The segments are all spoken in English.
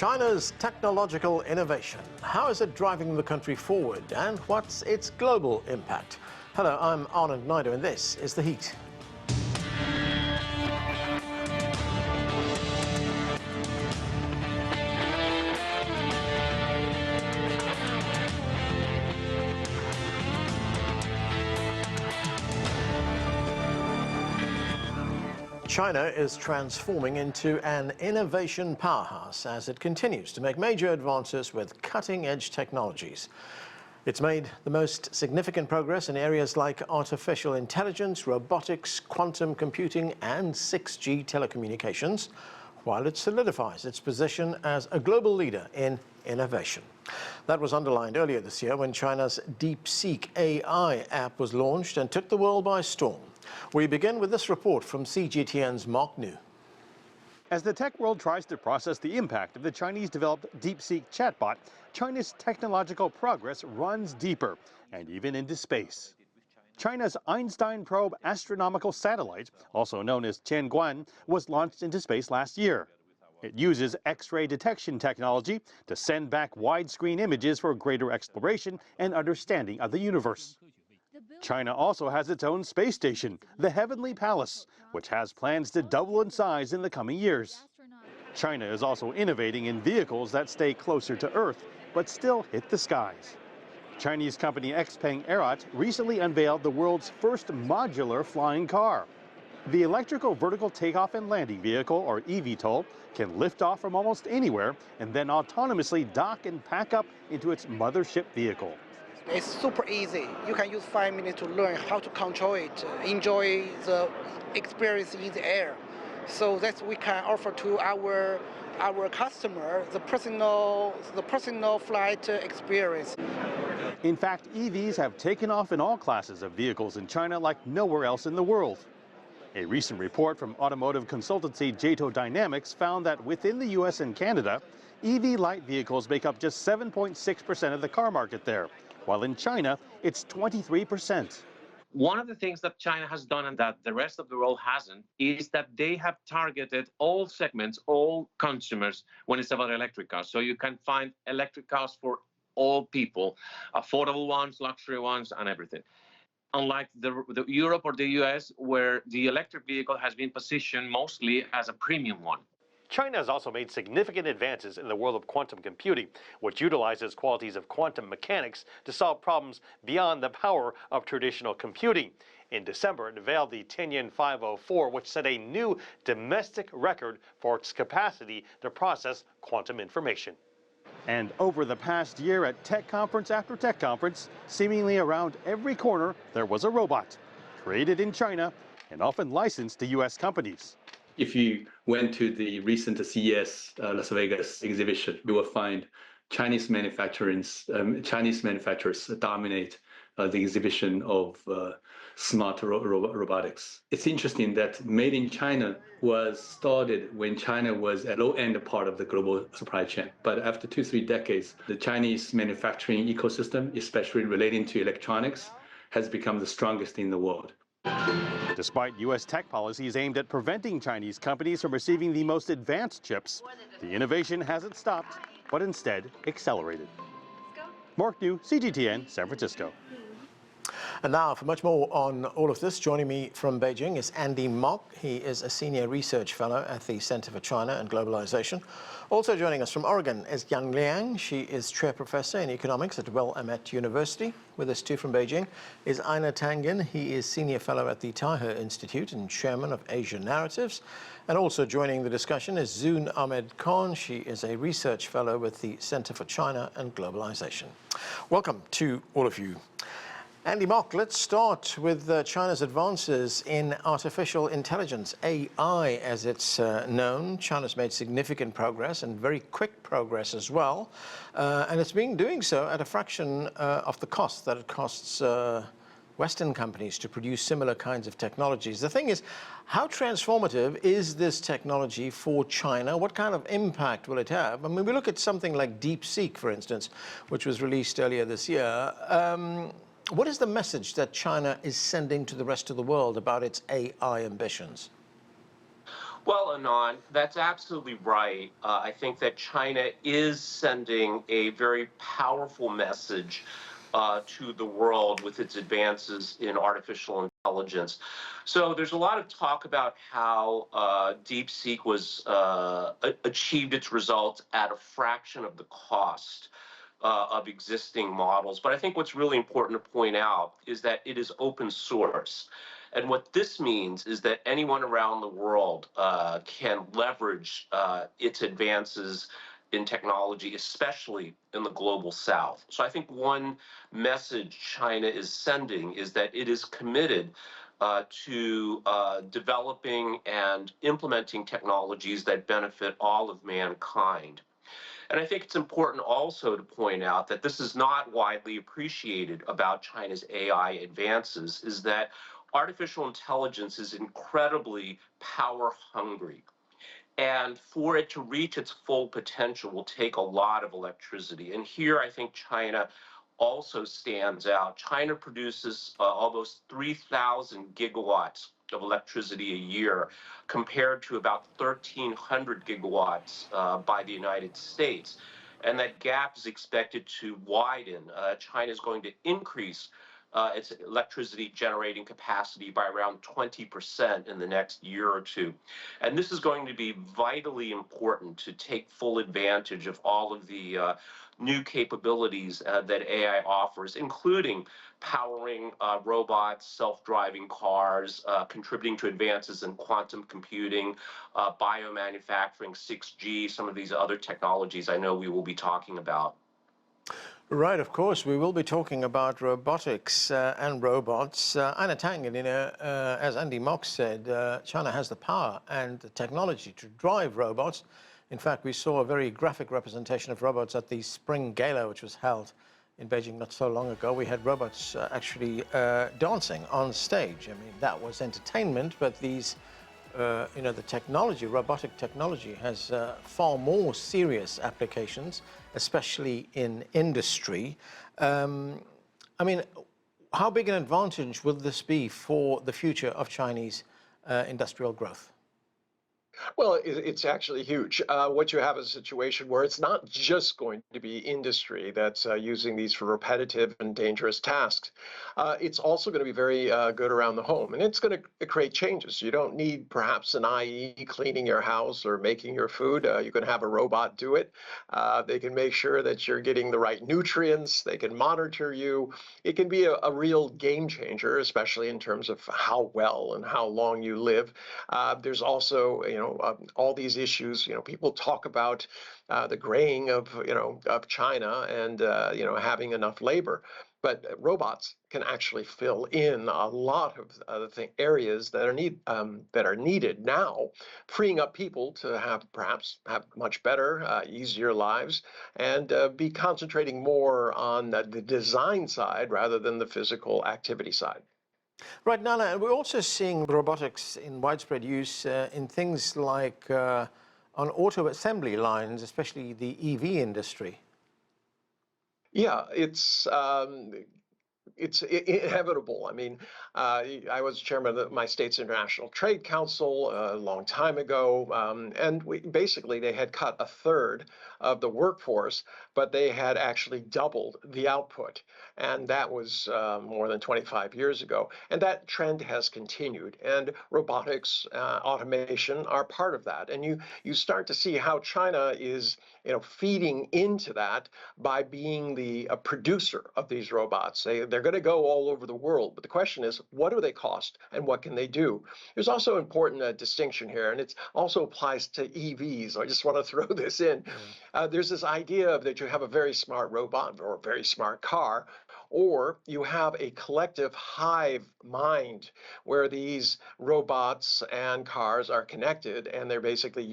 China's technological innovation. How is it driving the country forward, and what's its global impact? Hello, I'm Ahmed, and this is The Heat. China is transforming into an innovation powerhouse as it continues to make major advances with cutting-edge technologies. It's made the most significant progress in areas like artificial intelligence, robotics, quantum computing, and 6G telecommunications, while it solidifies its position as a global leader in innovation. That was underlined earlier this year when China's DeepSeek AI app was launched and took the world by storm. We begin with this report from CGTN's Mark New. As the tech world tries to process the impact of the Chinese-developed DeepSeek chatbot, China's technological progress runs deeper and even into space. China's Einstein probe astronomical satellite, also known as Tianguan, was launched into space last year. It uses X-ray detection technology to send back widescreen images for greater exploration and understanding of the universe. China also has its own space station, the Heavenly Palace, which has plans to double in size in the coming years. China is also innovating in vehicles that stay closer to Earth, but still hit the skies. Chinese company Xpeng Aerot recently unveiled the world's first modular flying car. The electrical vertical takeoff and landing vehicle, or eVTOL, can lift off from almost anywhere and then autonomously dock and pack up into its mothership vehicle. It's super easy. You can use 5 minutes to learn how to control it, enjoy the experience in the air. So that we can offer to our customer the personal flight experience. In fact, EVs have taken off in all classes of vehicles in China like nowhere else in the world. A recent report from automotive consultancy Jato Dynamics found that within the US and Canada, EV light vehicles make up just 7.6% of the car market there, while in China, it's 23%. One of the things that China has done and that the rest of the world hasn't is that they have targeted all segments, all consumers when it's about electric cars. So you can find electric cars for all people, affordable ones, luxury ones, and everything. Unlike the Europe or the US, where the electric vehicle has been positioned mostly as a premium one. China has also made significant advances in the world of quantum computing, which utilizes qualities of quantum mechanics to solve problems beyond the power of traditional computing. In December, it unveiled the Tangen 504, which set a new domestic record for its capacity to process quantum information. And over the past year at tech conference after tech conference, seemingly around every corner, there was a robot, created in China and often licensed to US companies. If you went to the recent CES Las Vegas exhibition, you will find Chinese manufacturers dominate the exhibition of smart robotics. It's interesting that Made in China was started when China was at low-end part of the global supply chain. But after 2-3 decades, the Chinese manufacturing ecosystem, especially relating to electronics, has become the strongest in the world. Despite U.S. tech policies aimed at preventing Chinese companies from receiving the most advanced chips, the innovation hasn't stopped, but instead accelerated. Mark New, CGTN, San Francisco. And now, for much more on all of this, joining me from Beijing is Andy Mok. He is a senior research fellow at the Center for China and Globalization. Also joining us from Oregon is Liang. She is chair professor in economics at Willamette University. With us too from Beijing is Einar Tangen. He is senior fellow at the Taihe Institute and chairman of Asia Narratives. And also joining the discussion is Zoon Ahmed. She is a research fellow with the Center for China and Globalization. Welcome to all of you. Andy Mok, let's start with China's advances in artificial intelligence, AI as it's known. China's made significant progress and very quick progress as well. And it's been doing so at a fraction of the cost that it costs Western companies to produce similar kinds of technologies. The thing is, how transformative is this technology for China? What kind of impact will it have? I mean, we look at something like DeepSeek, for instance, which was released earlier this year. What is the message that China is sending to the rest of the world about its AI ambitions? Well, Anon, that's absolutely right. I think that China is sending a very powerful message to the world with its advances in artificial intelligence. So there's a lot of talk about how DeepSeek was achieved its results at a fraction of the cost of existing models. But I think what's really important to point out is that it is open source. And what this means is that anyone around the world can leverage its advances in technology, especially in the global south. So I think one message China is sending is that it is committed to developing and implementing technologies that benefit all of mankind. And I think it's important also to point out that this is not widely appreciated about China's AI advances, is that artificial intelligence is incredibly power hungry. And for it to reach its full potential will take a lot of electricity. And here I think China also stands out. China produces almost 3,000 gigawatts of electricity a year, compared to about 1,300 gigawatts by the United States. And that gap is expected to widen. China is going to increase its electricity generating capacity by around 20% in the next year or two. And this is going to be vitally important to take full advantage of all of the new capabilities that AI offers, including powering robots, self-driving cars, contributing to advances in quantum computing, biomanufacturing, 6G, some of these other technologies I know we will be talking about. Right, of course, we will be talking about robotics and robots. Einar Tangen, as Andy Mock said, China has the power and the technology to drive robots. In fact, we saw a very graphic representation of robots at the Spring Gala, which was held in Beijing not so long ago. We had robots actually dancing on stage. I mean, that was entertainment, but these, the technology, robotic technology, has far more serious applications, especially in industry. I mean, how big an advantage will this be for the future of Chinese industrial growth? Well, it's actually huge. What you have is a situation where it's not just going to be industry that's using these for repetitive and dangerous tasks. It's also going to be very good around the home, and it's going to create changes. You don't need perhaps an IE cleaning your house or making your food. You can have a robot do it. They can make sure that you're getting the right nutrients. They can monitor you. It can be a real game changer, especially in terms of how well and how long you live. There's also, all these issues. People talk about the graying of China and having enough labor, but robots can actually fill in a lot of the areas that are needed now, freeing up people to perhaps have much better, easier lives, and be concentrating more on the design side rather than the physical activity side. Right, Nana, we're also seeing robotics in widespread use in things like on auto assembly lines, especially the EV industry. Yeah, it's inevitable. I mean, I was chairman of my state's International Trade Council a long time ago, and basically they had cut a third of the workforce, but they had actually doubled the output. And that was more than 25 years ago. And that trend has continued. And robotics, automation are part of that. And you start to see how China is feeding into that by being the producer of these robots. They're going to go all over the world. But the question is, what do they cost and what can they do? There's also an important distinction here, and it also applies to EVs. I just want to throw this in. There's this idea that you have a very smart robot or a very smart car, or you have a collective hive mind where these robots and cars are connected, and they're basically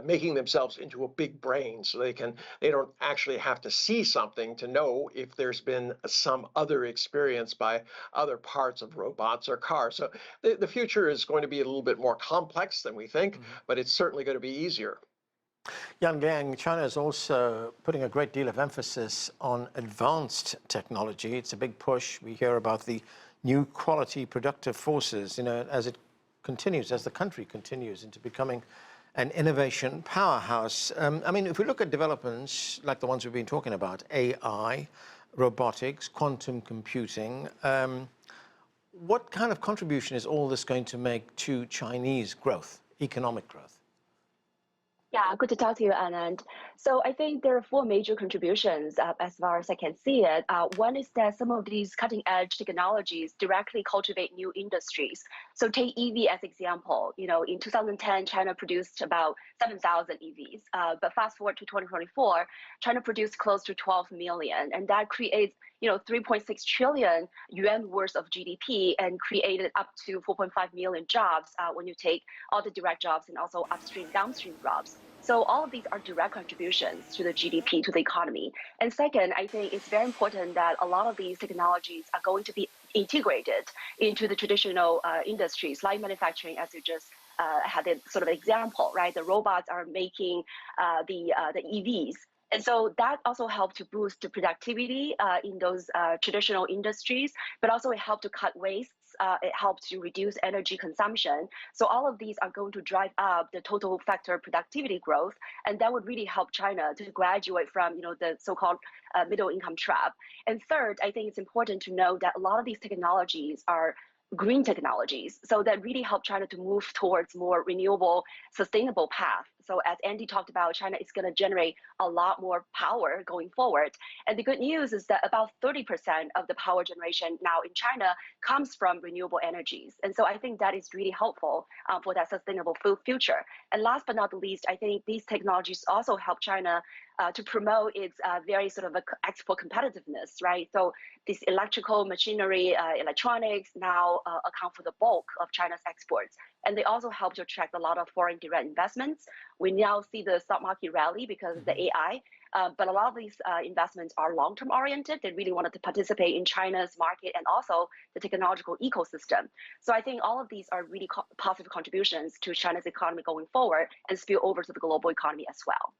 making themselves into a big brain, so they don't actually have to see something to know if there's been some other experience by other parts of robots or cars. So the future is going to be a little bit more complex than we think, but it's certainly going to be easier. Liang, China is also putting a great deal of emphasis on advanced technology. It's a big push. We hear about the new quality productive forces, as it continues, as the country continues into becoming an innovation powerhouse. I mean, if we look at developments like the ones we've been talking about, AI, robotics, quantum computing, what kind of contribution is all this going to make to Chinese growth, economic growth? Yeah, good to talk to you, Anand. So I think there are four major contributions as far as I can see it. One is that some of these cutting-edge technologies directly cultivate new industries. So take EV as example. You know, in 2010, China produced about 7,000 EVs. But fast forward to 2024, China produced close to 12 million, and that creates 3.6 trillion yuan worth of GDP and created up to 4.5 million jobs when you take all the direct jobs and also upstream, downstream jobs. So all of these are direct contributions to the GDP, to the economy. And second, I think it's very important that a lot of these technologies are going to be integrated into the traditional industries like manufacturing, as you just had a sort of example, right? The robots are making the EVs. And so that also helped to boost the productivity in those traditional industries, but also it helped to cut wastes. It helped to reduce energy consumption. So all of these are going to drive up the total factor productivity growth, and that would really help China to graduate from the so-called middle income trap. And third, I think it's important to know that a lot of these technologies are green technologies. So that really help China to move towards more renewable, sustainable path. So as Andy talked about, China is going to generate a lot more power going forward. And the good news is that about 30% of the power generation now in China comes from renewable energies. And so I think that is really helpful for that sustainable future. And last but not the least, I think these technologies also help China to promote its very sort of export competitiveness, right? So this electrical machinery, electronics now account for the bulk of China's exports. And they also help to attract a lot of foreign direct investments. We now see the stock market rally because of the AI, but a lot of these investments are long-term oriented. They really wanted to participate in China's market and also the technological ecosystem. So I think all of these are really positive contributions to China's economy going forward and spill over to the global economy as well.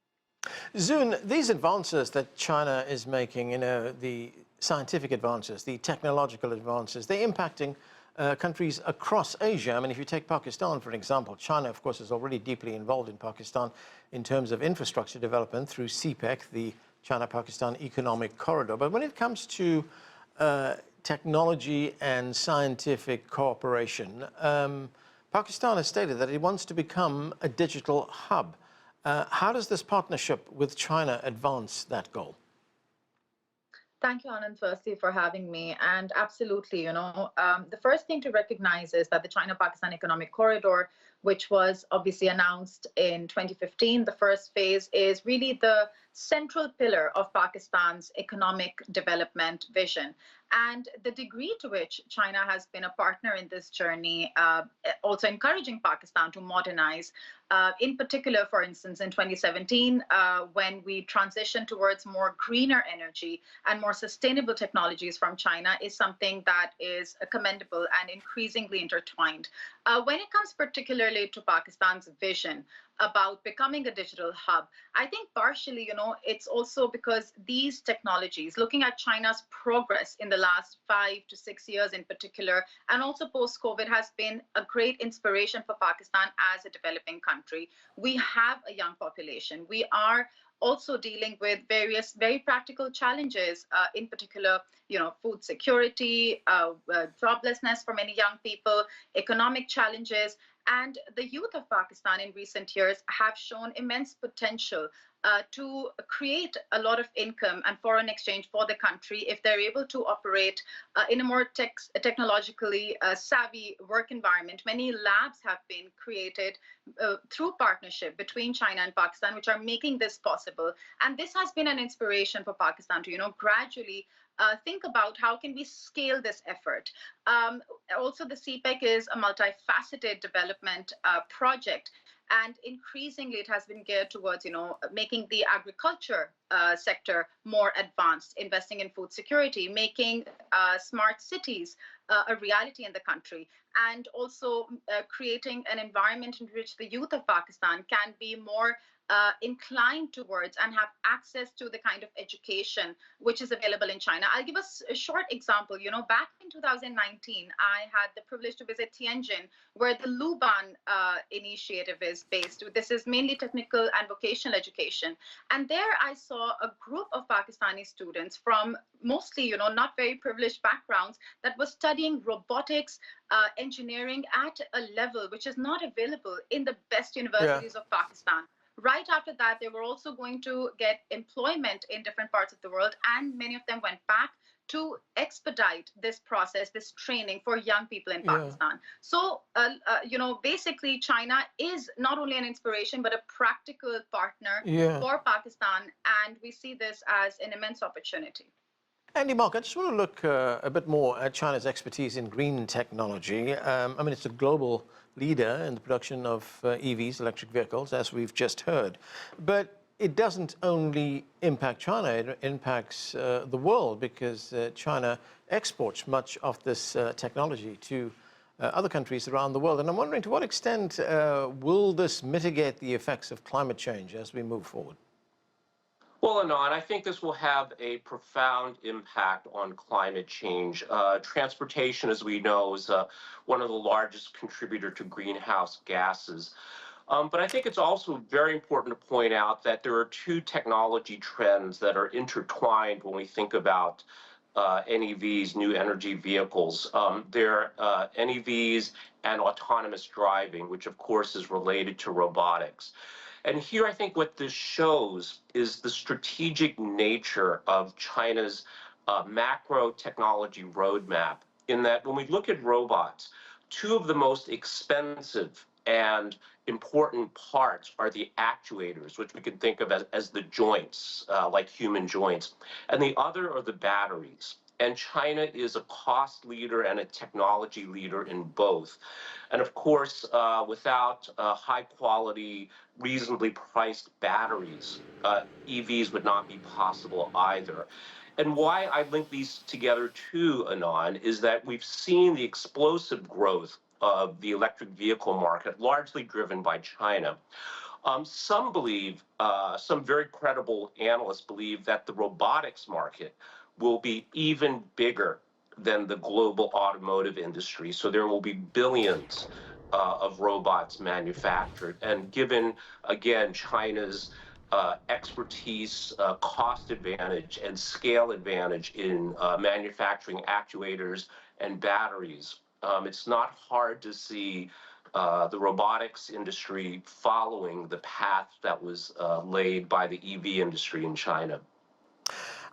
Zoon, these advances that China is making, the scientific advances, the technological advances, they're impacting countries across Asia. I mean, if you take Pakistan, for example, China, of course, is already deeply involved in Pakistan in terms of infrastructure development through CPEC, the China-Pakistan Economic Corridor. But when it comes to technology and scientific cooperation, Pakistan has stated that it wants to become a digital hub. How does this partnership with China advance that goal? Thank you, Anand, firstly, for having me. And absolutely, the first thing to recognize is that the China-Pakistan Economic Corridor, which was obviously announced in 2015, the first phase, is really the central pillar of Pakistan's economic development vision. And the degree to which China has been a partner in this journey, also encouraging Pakistan to modernize, in particular, for instance, in 2017, when we transitioned towards more greener energy and more sustainable technologies from China, is something that is commendable and increasingly intertwined. When it comes particularly to Pakistan's vision about becoming a digital hub, I think partially, it's also because these technologies, looking at China's progress in the last 5 to 6 years in particular, and also post-COVID, has been a great inspiration for Pakistan as a developing country. We have a young population. We are also dealing with various very practical challenges, in particular, food security, joblessness for many young people, economic challenges. And the youth of Pakistan in recent years have shown immense potential to create a lot of income and foreign exchange for the country if they're able to operate in a more technologically savvy work environment. Many labs have been created through partnership between China and Pakistan, which are making this possible. And this has been an inspiration for Pakistan to, gradually think about how can we scale this effort. Also, the CPEC is a multifaceted development project. And increasingly, it has been geared towards, making the agriculture sector more advanced, investing in food security, making smart cities a reality in the country, and also creating an environment in which the youth of Pakistan can be more inclined towards and have access to the kind of education which is available in China. I'll give us a short example. You know, back in 2019, I had the privilege to visit Tangen, where the Luban initiative is based. This is mainly technical and vocational education. And there I saw a group of Pakistani students from mostly, you know, not very privileged backgrounds that was studying robotics, engineering at a level which is not available in the best universities of Pakistan. Right after that, they were also going to get employment in different parts of the world, and many of them went back to expedite this process, this training for young people in Pakistan. So, you know, basically China is not only an inspiration, but a practical partner for Pakistan, and we see this as an immense opportunity. Andy, Mark, I just want to look a bit more at China's expertise in green technology. I mean, it's a global leader in the production of EVs, electric vehicles, as we've just heard. But it doesn't only impact China, it impacts the world, because China exports much of this technology to other countries around the world. And I'm wondering, to what extent will this mitigate the effects of climate change as we move forward? Well, Ahmed, I think this will have a profound impact on climate change. Transportation, as we know, is one of the largest contributors to greenhouse gases. But I think it's also very important to point out that there are two technology trends that are intertwined when we think about NEVs, new energy vehicles. They're NEVs and autonomous driving, which of course is related to robotics. And here I think what this shows is the strategic nature of China's macro technology roadmap, in that when we look at robots, two of the most expensive and important parts are the actuators, which we can think of as the joints, like human joints, and the other are the batteries. And China is a cost leader and a technology leader in both. And of course, without high quality, reasonably priced batteries, EVs would not be possible either. And why I link these together too, Anon, is that we've seen the explosive growth of the electric vehicle market, largely driven by China. Some believe, some very credible analysts believe, that the robotics market will be even bigger than the global automotive industry. So there will be billions of robots manufactured. And given, again, China's expertise, cost advantage, and scale advantage in manufacturing actuators and batteries, it's not hard to see the robotics industry following the path that was laid by the EV industry in China.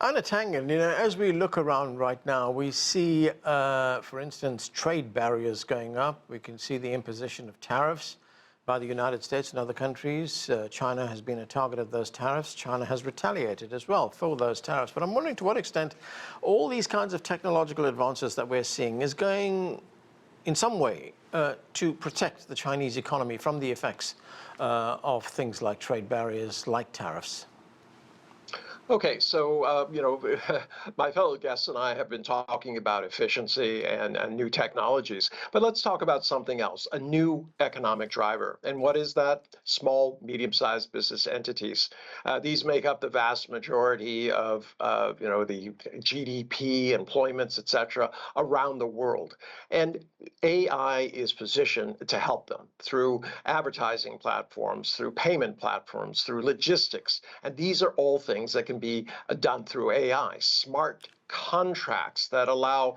Einar Tangen, you know, as we look around right now, we see, for instance, trade barriers going up. We can see the imposition of tariffs by the United States and other countries. China has been a target of those tariffs. China has retaliated as well for those tariffs. But I'm wondering to what extent all these kinds of technological advances that we're seeing is going, in some way, to protect the Chinese economy from the effects of things like trade barriers, like tariffs. Okay, so, you know, my fellow guests and I have been talking about efficiency and new technologies, but let's talk about something else, a new economic driver. And what is that? Small, medium-sized business entities. These make up the vast majority of, you know, the GDP, employments, et cetera, around the world. And AI is positioned to help them through advertising platforms, through payment platforms, through logistics. And these are all things that can be done through AI. Smart contracts that allow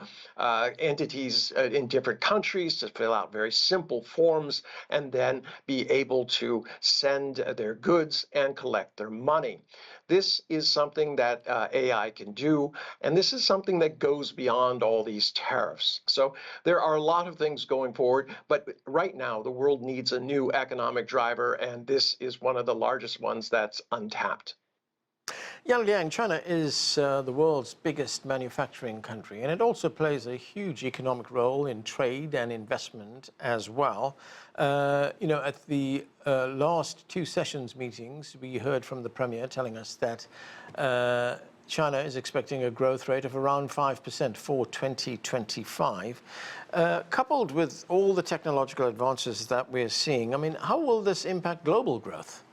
entities in different countries to fill out very simple forms and then be able to send their goods and collect their money. This is something that AI can do, and this is something that goes beyond all these tariffs. So there are a lot of things going forward, but right now the world needs a new economic driver, and this is one of the largest ones that's untapped. Liang, China is the world's biggest manufacturing country, and it also plays a huge economic role in trade and investment as well. You know, at the last two sessions meetings, we heard from the Premier telling us that China is expecting a growth rate of around 5% for 2025. Coupled with all the technological advances that we're seeing, I mean, how will this impact global growth?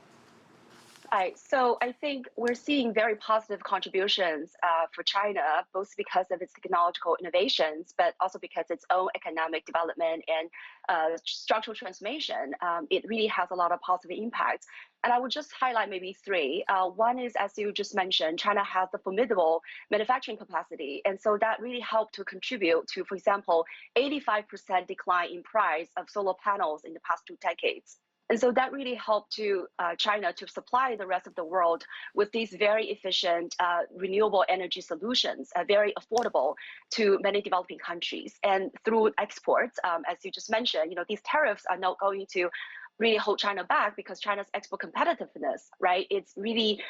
Hi. So I think we're seeing very positive contributions for China, both because of its technological innovations, but also because its own economic development and structural transformation. It really has a lot of positive impacts. And I would just highlight maybe three. One is, as you just mentioned, China has the formidable manufacturing capacity. And so that really helped to contribute to, for example, 85% decline in price of solar panels in the past 2 decades. And so that really helped to China to supply the rest of the world with these very efficient renewable energy solutions, very affordable to many developing countries. And through exports, as you just mentioned, these tariffs are not going to really hold China back because China's export competitiveness, right, it's really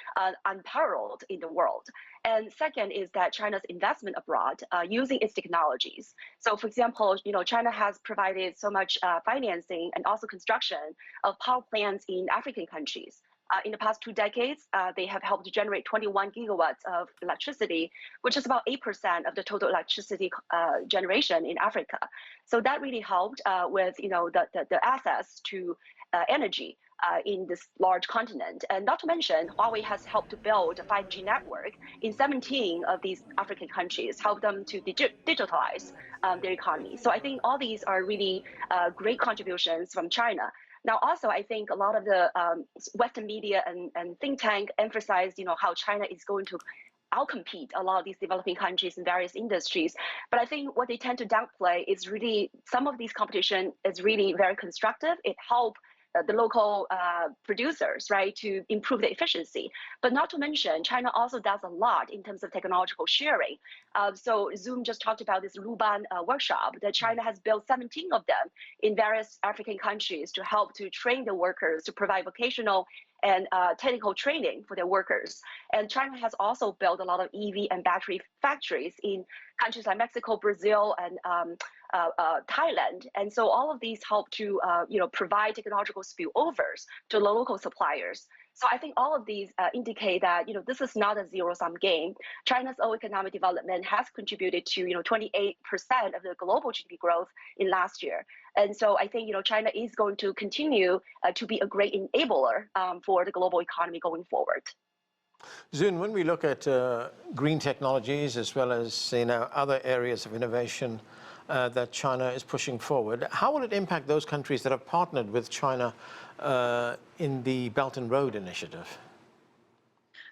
unparalleled in the world. And second is that China's investment abroad using its technologies. So for example, China has provided so much financing and also construction of power plants in African countries. In the past 2 decades, they have helped to generate 21 gigawatts of electricity, which is about 8% of the total electricity generation in Africa. So that really helped with the access to energy in this large continent. And not to mention, Huawei has helped to build a 5G network in 17 of these African countries, help them to digitalize their economy. So I think all these are really great contributions from China. Now, also, I think a lot of the Western media and think tank emphasized, how China is going to outcompete a lot of these developing countries in various industries. But I think what they tend to downplay is really some of these competition is really very constructive. It helps the local producers, right, to improve the efficiency. But not to mention, China also does a lot in terms of technological sharing. So Zoom just talked about this Luban workshop that China has built 17 of them in various African countries to help to train the workers, to provide vocational and technical training for their workers. And China has also built a lot of EV and battery factories in countries like Mexico, Brazil, and Thailand. And so all of these help to provide technological spillovers to the local suppliers. So I think all of these indicate that this is not a zero-sum game. China's own economic development has contributed to 28% of the global GDP growth in last year. And so I think China is going to continue to be a great enabler for the global economy going forward. Zoon, when we look at green technologies as well as other areas of innovation that China is pushing forward, how will it impact those countries that have partnered with China in the Belt and Road Initiative?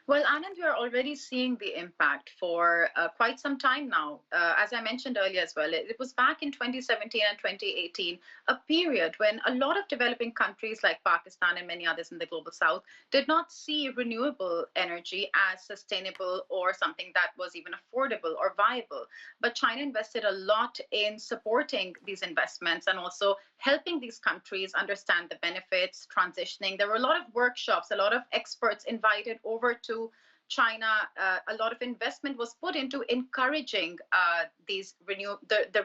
Well, Anand, we are already seeing the impact for quite some time now. As I mentioned earlier as well, it was back in 2017 and 2018, a period when a lot of developing countries like Pakistan and many others in the global south did not see renewable energy as sustainable or something that was even affordable or viable. But China invested a lot in supporting these investments and also helping these countries understand the benefits, transitioning. There were a lot of workshops, a lot of experts invited over to China. A lot of investment was put into encouraging the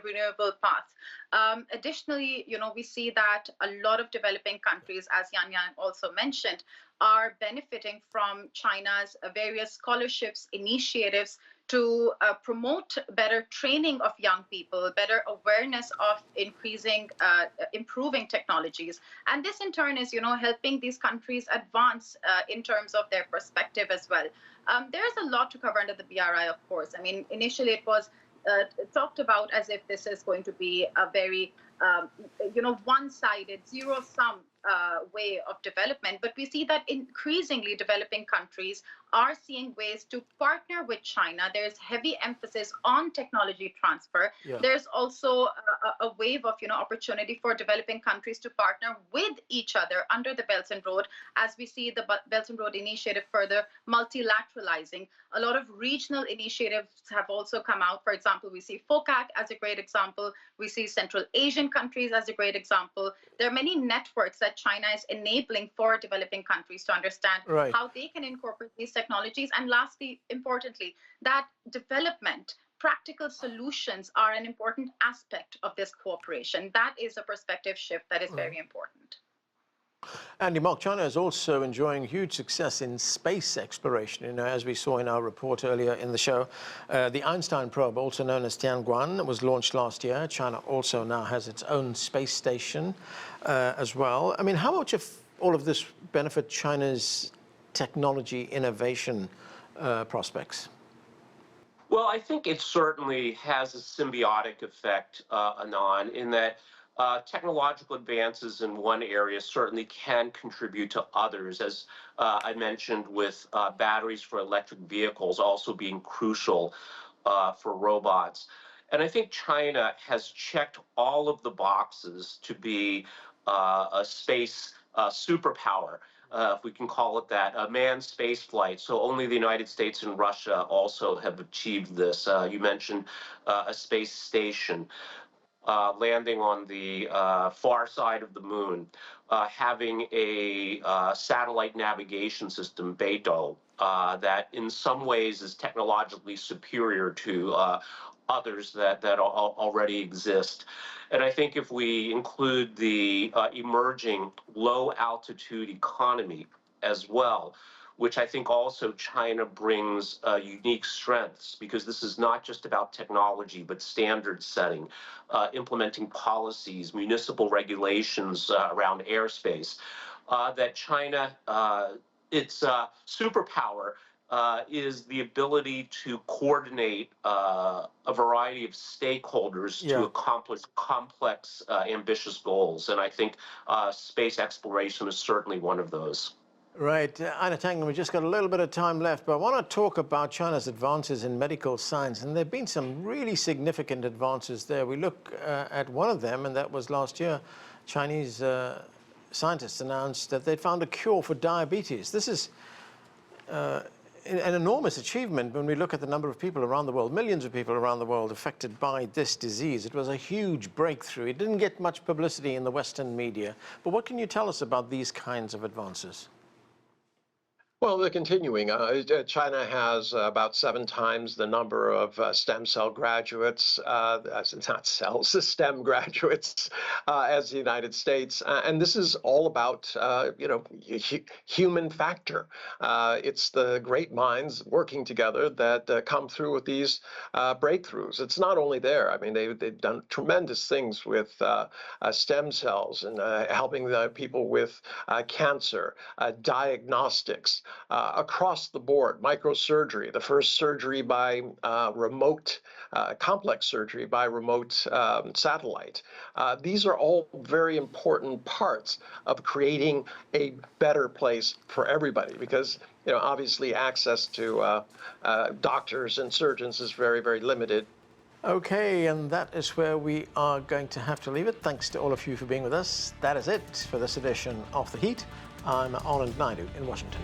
renewable path. Additionally, we see that a lot of developing countries, as Yang also mentioned, are benefiting from China's various scholarships, initiatives to promote better training of young people, better awareness of improving technologies. And this in turn is, helping these countries advance in terms of their perspective as well. There's a lot to cover under the BRI, of course. I mean, initially it was talked about as if this is going to be a very, one-sided, zero-sum way of development. But we see that increasingly developing countries are seeing ways to partner with China. There's heavy emphasis on technology transfer. Yeah. There's also a wave of opportunity for developing countries to partner with each other under the Belt and Road, as we see the Belt and Road Initiative further multilateralizing. A lot of regional initiatives have also come out. For example, we see FOCAC as a great example. We see Central Asian countries as a great example. There are many networks that China is enabling for developing countries to understand how they can incorporate these technologies. And lastly, importantly, that development, practical solutions are an important aspect of this cooperation. That is a perspective shift that is very important. Andy, Mark, China is also enjoying huge success in space exploration. As we saw in our report earlier in the show, the Einstein probe, also known as Tianguan, was launched last year. China also now has its own space station as well. I mean, how much of all of this benefit China's technology innovation prospects? Well, I think it certainly has a symbiotic effect, Anand, in that technological advances in one area certainly can contribute to others, as I mentioned with batteries for electric vehicles also being crucial for robots. And I think China has checked all of the boxes to be a space superpower. If we can call it that, a manned space flight. So only the United States and Russia also have achieved this. You mentioned a space station, landing on the far side of the moon, having a satellite navigation system, Beidou, that in some ways is technologically superior to others that already exist. And I think if we include the emerging low altitude economy as well, which I think also China brings unique strengths, because this is not just about technology, but standard setting, implementing policies, municipal regulations around airspace, that China, its superpower is the ability to coordinate a variety of stakeholders to accomplish complex, ambitious goals. And I think space exploration is certainly one of those. Right. Einar Tangen, we've just got a little bit of time left, but I want to talk about China's advances in medical science. And there have been some really significant advances there. We look at one of them, and that was last year. Chinese scientists announced that they'd found a cure for diabetes. This is an enormous achievement when we look at the number of people around the world, millions of people around the world affected by this disease. It was a huge breakthrough. It didn't get much publicity in the Western media. But what can you tell us about these kinds of advances? Well, they're continuing. China has about 7 times the number of stem cell graduates, not cells, STEM graduates, as the United States. And this is all about, human factor. It's the great minds working together that come through with these breakthroughs. It's not only there. I mean, they've done tremendous things with stem cells and helping the people with cancer, diagnostics, across the board, microsurgery, the first surgery by remote, complex surgery by remote satellite. These are all very important parts of creating a better place for everybody, because obviously access to doctors and surgeons is very, very limited. Okay, and that is where we are going to have to leave it. Thanks to all of you for being with us. That is it for this edition of The Heat. I'm Anand Naidu in Washington.